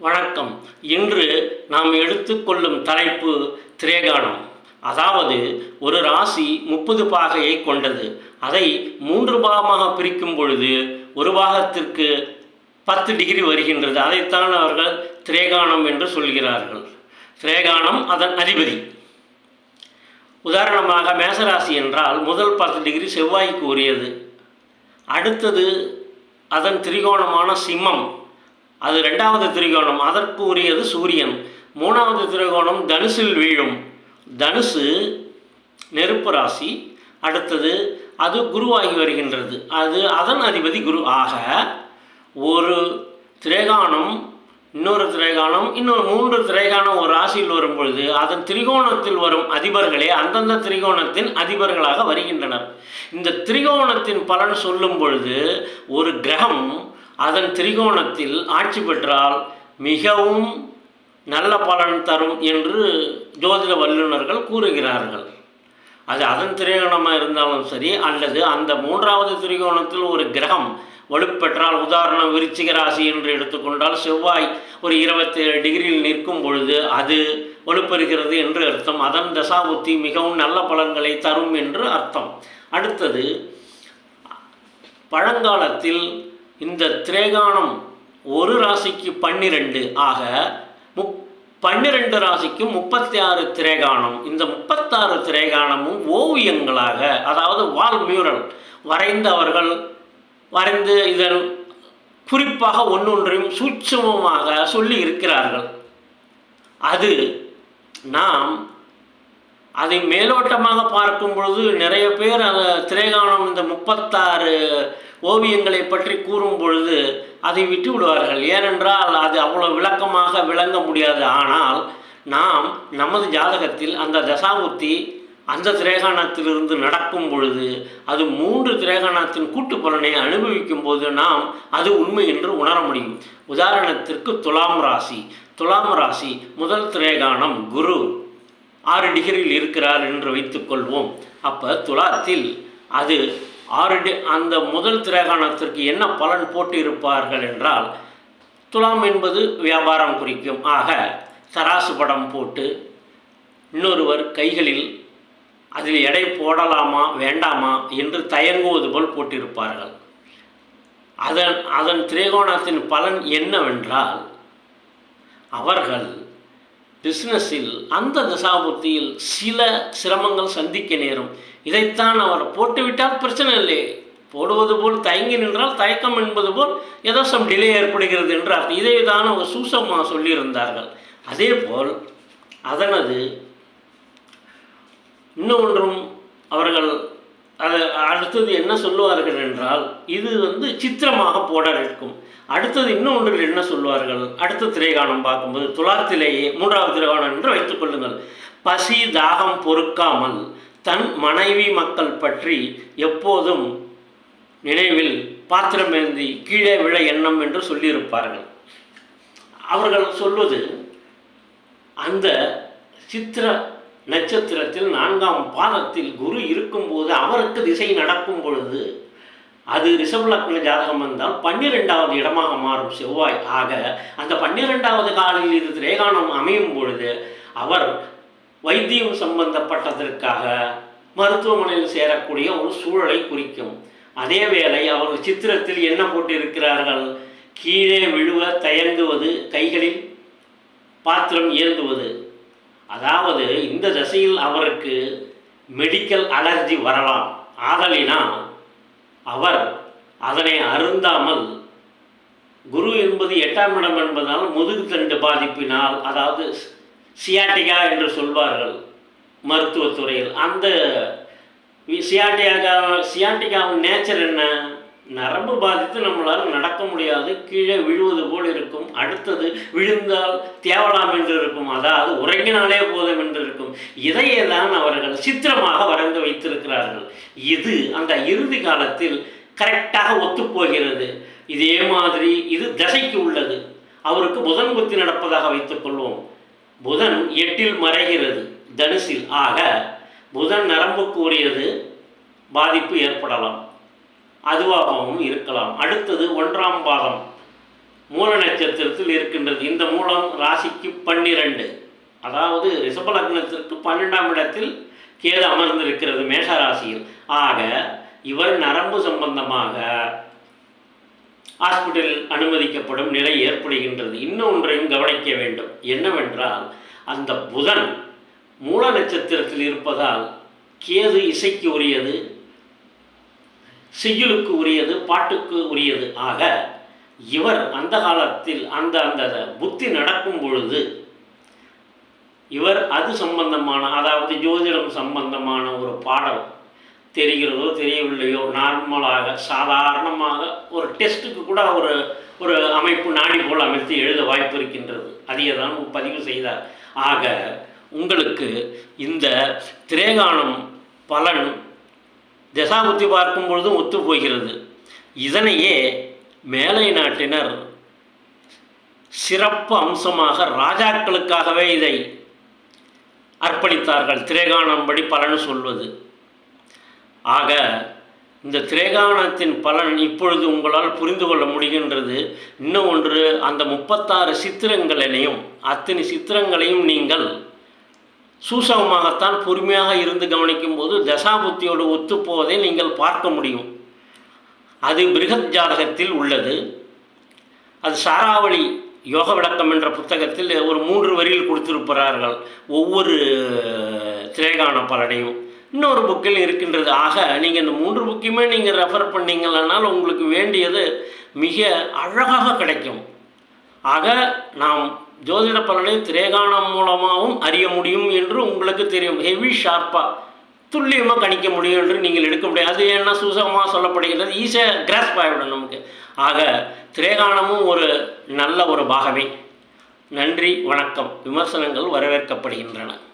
வணக்கம். இன்று நாம் எடுத்துக்கொள்ளும் தலைப்பு திரேகானம். அதாவது ஒரு ராசி 30 பாகையை கொண்டது. அதை 3 பாகமாக பிரிக்கும் பொழுது ஒரு பாகத்திற்கு 10 டிகிரி வருகின்றது. அதைத்தான் அவர்கள் திரேகானம் என்று சொல்கிறார்கள். திரேகானம் அதன் அதிபதி. உதாரணமாக மேசராசி என்றால் முதல் 10 டிகிரி செவ்வாய்க்கு உரியது. அடுத்தது அதன் திரிகோணமான சிம்மம், அது 2வது திரிகோணம், அதற்கு உரியது சூரியன். 3வது திரிகோணம் தனுசில் வீழும். தனுசு நெருப்பு ராசி. அடுத்தது அது குருவாகி வருகின்றது. அது அதன் அதிபதி குரு. ஆக ஒரு திரேகானம், இன்னொரு திரேகானம், இன்னொரு 3 திரேகானம் ஒரு ராசியில் வரும் பொழுது அதன் திரிகோணத்தில் வரும் அதிபர்களே அந்தந்த திரிகோணத்தின் அதிபர்களாக வருகின்றனர். இந்த திரிகோணத்தின் பலன் சொல்லும் பொழுது ஒரு கிரகம் அதன் திரிகோணத்தில் ஆட்சி பெற்றால் மிகவும் நல்ல பலன் தரும் என்று ஜோதிட வல்லுநர்கள் கூறுகிறார்கள். அது அதன் திரிகோணமாக இருந்தாலும் சரி, அல்லது அந்த 3வது திரிகோணத்தில் ஒரு கிரகம் வலுப்பெற்றால், உதாரணம் விருச்சிக ராசி என்று எடுத்துக்கொண்டால் செவ்வாய் ஒரு 27 டிகிரியில் நிற்கும் பொழுது அது வலுப்பெறுகிறது என்று அர்த்தம். அதன் தசாபுத்தி மிகவும் நல்ல பலன்களை தரும் என்று அர்த்தம். அடுத்தது, பழங்காலத்தில் இந்த திரேகானம் ஒரு ராசிக்கு 12 ஆக 12 ராசிக்கு 36 திரேகானம். இந்த 36 திரேகானமும் ஓவியங்களாக, அதாவது வால் மியூரல் அவர்கள் வரைந்து இதன் குறிப்பாக ஒன்றொன்றையும் சூட்சமமாக சொல்லி இருக்கிறார்கள். அது நாம் அதை மேலோட்டமாக பார்க்கும் பொழுது நிறைய பேர் அந்த திரேகானம் இந்த 36 ஓவியங்களை பற்றி கூறும் பொழுது அதை விட்டு விடுவார்கள். ஏனென்றால் அது அவ்வளோ விளக்கமாக விளங்க முடியாது. ஆனால் நாம் நமது ஜாதகத்தில் அந்த தசாபுத்தி அந்த திரேகானத்திலிருந்து நடக்கும் பொழுது அது 3 திரேகானத்தின் கூட்டு பலனை அனுபவிக்கும் போது நாம் அது உண்மை என்று உணர முடியும். உதாரணத்திற்கு துலாம் ராசி முதல் திரேகானம் குரு 6 டிகிரியில் இருக்கிறார் என்று வைத்துக்கொள்வோம். அப்போ துலாத்தில் அது அந்த முதல் திரேகானத்திற்கு என்ன பலன் போட்டு இருப்பார்கள் என்றால், துலாம் என்பது வியாபாரம் குறிக்கும். ஆக தராசு படம் போட்டு இன்னொருவர் கைகளில் அதில் எடை போடலாமா வேண்டாமா என்று தயங்குவது போல் போட்டிருப்பார்கள். அதன் திரிகோணத்தின் பலன் என்னவென்றால், அவர்கள் பிஸ்னஸில் அந்த தசாபுத்தியில் சில சிரமங்கள் சந்திக்க நேரும். இதைத்தான் அவர் போட்டுவிட்டால் பிரச்சனை இல்லை, போடுவது போல் தயங்கி நின்றால் தயக்கம் என்பது போல் ஏதோ சம் டிலே ஏற்படுகிறது என்று அர்த்தம். இதை தான் ஒரு சூசமாக சொல்லியிருந்தார்கள். அதே போல் அதனது இன்னொன்றும் அவர்கள் அடுத்தது என்ன சொல்லுவார்கள் என்றால், இது சித்திரமாக போட இருக்கும். அடுத்தது இன்னொன்றில் என்ன சொல்வார்கள், அடுத்த திரைகாணம் பார்க்கும்போது துலாத்திலேயே 3வது திரைகாணம் என்று வைத்துக் கொள்ளுங்கள். பசி தாகம் பொறுக்காமல் தன் மனைவி மக்கள் பற்றி எப்போதும் நினைவில் பாத்திரமேந்தி கீழே விழ எண்ணம் என்று சொல்லியிருப்பார்கள். அவர்கள் சொல்வது, அந்த சித்திர நட்சத்திரத்தில் 4ஆம் பாதத்தில் குரு இருக்கும்போது அவருக்கு திசை நடக்கும் பொழுது அது ரிஷப லக்ன ஜாதகம் வந்தால் 12வது இடமாக மாறும் செவ்வாய். ஆக அந்த 12வது காலில் இது திரேகானம் அமையும் பொழுது அவர் வைத்தியம் சம்பந்தப்பட்டதற்காக மருத்துவமனையில் சேரக்கூடிய ஒரு சூழலை குறிக்கும். அதே வேளை அவர்கள் சித்திரத்தில் என்ன போட்டிருக்கிறார்கள், கீழே விழுவ தயங்குவது, கைகளில் பாத்திரம் ஏந்துவது. அதாவது இந்த தசையில் அவருக்கு மெடிக்கல் அலர்ஜி வரலாம். ஆதலினால் அவர் அதனை அருந்தாமல், குரு என்பது 8ஆம் இடம் என்பதால் முதுகு தண்டு பாதிப்பினால், அதாவது சியாட்டிகா என்று சொல்வார்கள் மருத்துவத்துறையில். அந்த சியாட்டிகாவின் நேச்சர் என்ன, நரம்பு பாதித்து நம்மளால் நடக்க முடியாது, கீழே விழுவது போல் இருக்கும். அடுத்தது விழுந்தால் தேவலாம் என்று இருக்கும், அதாவது உறங்கினாலே போதும் என்று இருக்கும். இதையே தான் அவர்கள் சித்திரமாக வரைந்து வைத்திருக்கிறார்கள். இது அந்த இறுதி காலத்தில் கரெக்டாக ஒத்துப்போகிறது. இதே மாதிரி இது தசைக்கு உள்ளது. அவருக்கு புதன் புத்தி நடப்பதாக வைத்துக்கொள்வோம். புதன் 8இல் மறைகிறது தனுசில். ஆக புதன் நரம்புக்கு உரியது, பாதிப்பு ஏற்படலாம், அதுவாகவும் இருக்கலாம். அடுத்தது 1ஆம் பாதம் மூல நட்சத்திரத்தில் இருக்கின்றது. இந்த மூலம் ராசிக்கு 12, அதாவது ரிஷப லக்னத்திற்கு 12ஆம் இடத்தில் கேது அமர்ந்திருக்கிறது மேஷ ராசியில். ஆக இவர் நரம்பு சம்பந்தமாக ஹாஸ்பிட்டலில் அனுமதிக்கப்படும் நிலை ஏற்படுகின்றது. இன்னொன்றையும் கவனிக்க வேண்டும். என்னவென்றால், அந்த புதன் மூல நட்சத்திரத்தில் இருப்பதால் கேது இசைக்கு உரியது, செய்யுளுக்கு உரியது, பாட்டுக்கு உரியது. ஆக இவர் அந்த காலத்தில் அந்த அந்த புத்தி நடக்கும் பொழுது இவர் அது சம்பந்தமான, அதாவது ஜோதிடம் சம்பந்தமான ஒரு பாடம் தெரிகிறதோ தெரியவில்லையோ, நார்மலாக சாதாரணமாக ஒரு டெஸ்ட்டுக்கு கூட ஒரு அமைப்பு நாடி போல் அமைத்து எழுத வாய்ப்பு இருக்கின்றது. அதையே தான் பதிவு செய்தார். ஆக உங்களுக்கு இந்த திரேகானம் பலன் தசாபுத்தி பார்க்கும் பொழுதும் ஒத்து போகிறது. இதனையே மேலை நாட்டினர் சிறப்பு அம்சமாக ராஜாக்களுக்காகவே இதை அர்ப்பணித்தார்கள், திரேகானம் படி பலன் சொல்வது. ஆக இந்த திரேகானத்தின் பலன் இப்பொழுது உங்களால் புரிந்து கொள்ள முடிகின்றது. இன்னும் ஒன்று, அந்த 36 சித்திரங்களையும் அத்தனை சித்திரங்களையும் நீங்கள் சூசகமாகத்தான் பொறுமையாக இருந்து கவனிக்கும் போது தசாபுத்தியோடு ஒத்துப்போவதை நீங்கள் பார்க்க முடியும். அது பிருகத் ஜாதகத்தில் உள்ளது. அது சாராவளி யோக விளக்கம் என்ற புத்தகத்தில் ஒரு 3 வரியில் கொடுத்திருப்பார்கள் ஒவ்வொரு திரேகான பலனையும். இன்னொரு புக்கில் இருக்கின்றது. ஆக நீங்கள் இந்த 3 புக்கையுமே நீங்கள் ரெஃபர் பண்ணிங்களானால் உங்களுக்கு வேண்டியது மிக அழகாக கிடைக்கும். ஆக நாம் ஜோதிட பலனை திரேகானம் மூலமாகவும் அறிய முடியும் என்று உங்களுக்கு தெரியும். ஹெவி ஷார்ப்பாக துல்லியமாக கணிக்க முடியும் என்று நீங்கள் எடுக்க முடியாது. அது என்ன சூசகமாக சொல்லப்படுகிறது, ஈஸியாக கிராஸ்ப் ஆகிவிடும் நமக்கு. ஆக திரேகானமும் ஒரு நல்ல ஒரு பாகமே. நன்றி, வணக்கம். விமர்சனங்கள் வரவேற்கப்படுகின்றன.